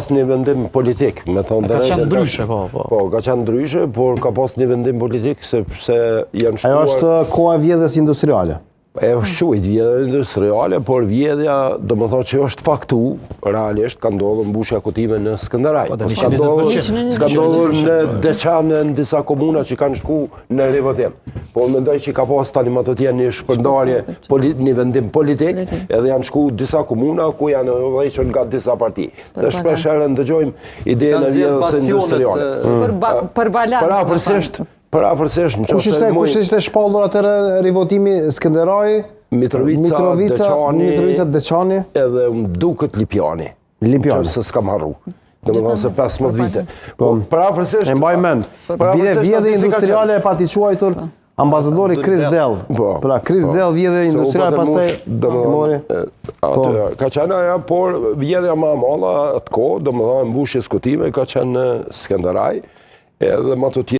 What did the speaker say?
pas një vendim politik, me thonë Ka qenë ndryshe, po. Po, ka qenë ndryshe, por ka pas një vendim politik sepse janë shkuar... Ajo është koha e vjedhjes industriale. E është quajt vjedhja industriale, por vjedhja, do më thotë që është faktu, realisht ka ndodhur mbushja kotime në Skënderaj. S'ka ndodhur në Deçane, në disa komuna që kanë shku në rivotim. Por mendoj që ka pas tani më të tjenë një shpërndarje, një vendim politik, edhe janë shku disa komuna ku janë udhëhequr nga disa parti. Dhe shpesh herë ndëgjojmë idenë e vjedhjes industriale. Për balancë. Për afërsisht në qështë Kush ishte shpallur atëre rivotimi Skënderaj, Mitrovica, Deçani? Edhe më duket Lipjani. Lipjani. Se s'kam harru. Dhe më thonë se 15 vite. Për afërsisht... E mbaj mend. Vjedhje industriale e pati quajtur ambasadori Chris Dell. Pra, Chris Dell vjedhje industriale pastaj mori... Ka qenë aja, por vjedhja ma malla atë kohë, dhe më thonë mbushjes kotime, ka qenë në Skënderaj, edhe më të